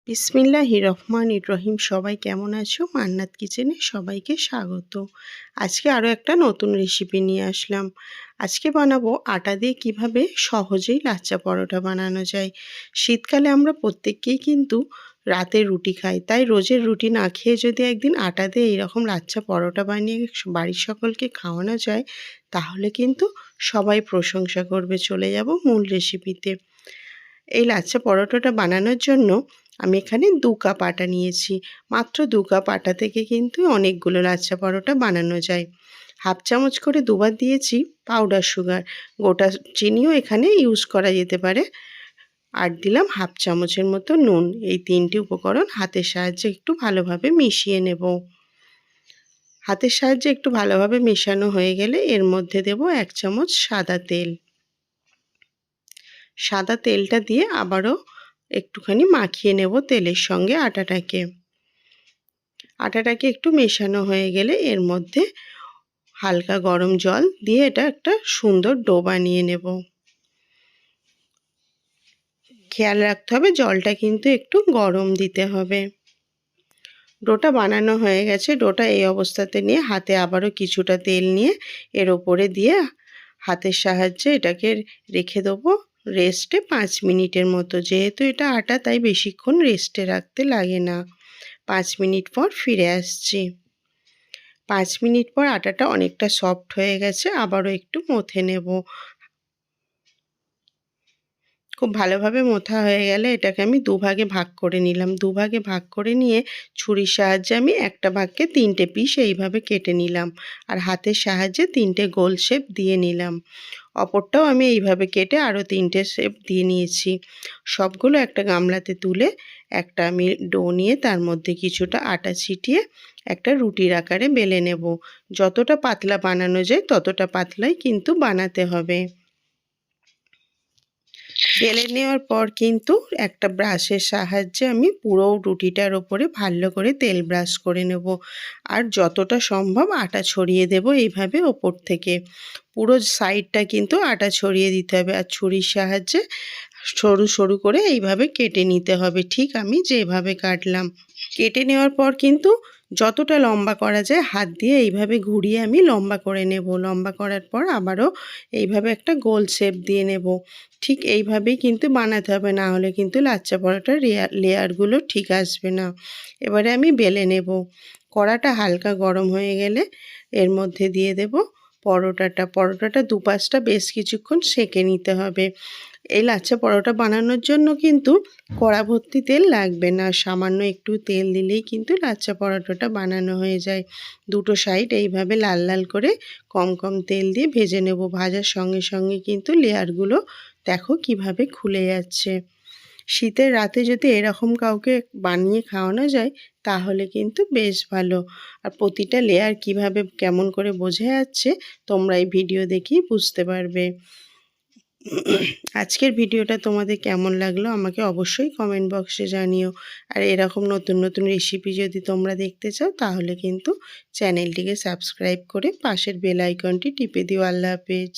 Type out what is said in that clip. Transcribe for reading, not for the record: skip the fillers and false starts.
বিসমিল্লাহির রহমানির রহিম। সবাই কেমন আছো? মান্নাত কিচেনে সবাইকে স্বাগত। আজকে আরও একটা নতুন রেসিপি নিয়ে আসলাম। আজকে বানাবো আটা দিয়ে কিভাবে সহজেই লাচ্চা পরোটা বানানো যায়। শীতকালে আমরা প্রত্যেককেই কিন্তু রাতে রুটি খাই, তাই রোজের রুটি না খেয়ে যদি একদিন আটা দিয়ে এইরকম লাচ্চা পরোটা বানিয়ে বাড়ির সকলকে খাওয়ানো যায়, তাহলে কিন্তু সবাই প্রশংসা করবে। চলে যাব মূল রেসিপিতে। এই লাচ্চা পরোটাটা বানানোর জন্য আমি এখানে 2 কাপ আটা নিয়েছি। মাত্র 2 কাপ আটা থেকে কিন্তু অনেকগুলো লাচ্চা পরোটা বানানো যায়। হাফ চামচ করে দুবার দিয়েছি পাউডার সুগার, গোটা চিনিও এখানে ইউজ করা যেতে পারে। আর দিলাম হাফ চামচের মতো নুন। এই 3টি উপকরণ হাতের সাহায্যে একটু ভালোভাবে মিশিয়ে নেব। হাতের সাহায্যে একটু ভালোভাবে মেশানো হয়ে গেলে এর মধ্যে দেব 1 চামচ সাদা তেল। সাদা তেলটা দিয়ে আবারও একটুখানি মাখিয়ে নেব তেলের সঙ্গে আটাটাকে। আটাটাকে একটু মেশানো হয়ে গেলে এর মধ্যে হালকা গরম জল দিয়ে এটা একটা সুন্দর ডো বানিয়ে নেব। খেয়াল রাখতে হবে জলটা কিন্তু একটু গরম দিতে হবে। ডোটা বানানো হয়ে গেছে। ডোটা এই অবস্থাতে নিয়ে হাতে আবারও কিছুটা তেল নিয়ে এর ওপরে দিয়ে হাতের সাহায্যে এটাকে রেখে দেবো রেস্টে 5 মিনিটের মতো। যেহেতু এটা আটা তাই বেশিক্ষণ রেস্টে রাখতে লাগে না। 5 মিনিট পর ফিরে আসছি। 5 মিনিট পর আটাটা অনেকটা সফট হয়ে গেছে। আবারও একটু মথে নেব। খুব ভালোভাবে মথা হয়ে গেলে এটাকে আমি দুভাগে ভাগ করে নিলাম। দুভাগে ভাগ করে নিয়ে ছুরির সাহায্যে আমি একটা ভাগকে 3টে পিস এইভাবে কেটে নিলাম। আর হাতের সাহায্যে 3টে গোল শেপ দিয়ে নিলাম। অপরটাও আমি এইভাবে কেটে আরও 3টে শেপ দিয়ে নিয়েছি। সবগুলো একটা গামলাতে তুলে একটা আমি ডো নিয়ে তার মধ্যে কিছুটা আটা ছিটিয়ে একটা রুটির আকারে বেলে নেব। যতটা পাতলা বানানো যায় ততটা পাতলাই কিন্তু বানাতে হবে। বেলে নেওয়ার পর কিন্তু একটা ব্রাশের সাহায্যে আমি পুরো রুটিটার ওপরে ভালো করে তেল ব্রাশ করে নেব। আর যতটা সম্ভব আটা ছড়িয়ে দেব এইভাবে ওপর থেকে। পুরো সাইডটা কিন্তু আটা ছড়িয়ে দিতে হবে। আর ছুরির সাহায্যে সরু সরু করে এইভাবে কেটে নিতে হবে, ঠিক আমি যেভাবে কাটলাম। কেটে নেওয়ার পর কিন্তু যতটা লম্বা করা যায় হাত দিয়ে এইভাবে ঘুরিয়ে আমি লম্বা করে নেব। লম্বা করার পর আবারও এইভাবে একটা গোল শেপ দিয়ে নেব। ঠিক এইভাবেই কিন্তু বানাতে হবে, না হলে কিন্তু লাচ্চা পরোটার লেয়ারগুলো ঠিক আসবে না। এবারে আমি বেলে নেব। কড়াটা হালকা গরম হয়ে গেলে এর মধ্যে দিয়ে দেব পরোটাটা দুপাশটা বেশ কিছুক্ষণ সেঁকে নিতে হবে। এই লাচ্চা পরোটা বানানোর জন্য কিন্তু কড়া ভর্তি তেল লাগবে না। সামান্য একটু তেল দিলেই কিন্তু লাচ্চা পরোটাটা বানানো হয়ে যায়। দুটো সাইড এইভাবে লাল লাল করে কম কম তেল দিয়ে ভেজে নেব। ভাজার সঙ্গে সঙ্গে কিন্তু লেয়ারগুলো দেখো কিভাবে খুলে যাচ্ছে। শীতের রাতে যদি এরকম কাউকে বানিয়ে খাওয়ানো যায় তাহলে কিন্তু বেশ ভালো। আর প্রতিটা লেয়ার কিভাবে কেমন করে বোঝা যাচ্ছে তোমরা এই ভিডিও দেখেই বুঝতে পারবে। আজকের ভিডিওটা তোমাদের কেমন লাগলো আমাকে অবশ্যই কমেন্ট বক্সে জানিও। আর এরকম নতুন নতুন রেসিপি যদি তোমরা দেখতে চাও তাহলে কিন্তু চ্যানেলটিকে সাবস্ক্রাইব করে পাশের বেল আইকনটি টিপে দিও। আল্লাহ হাফেজ।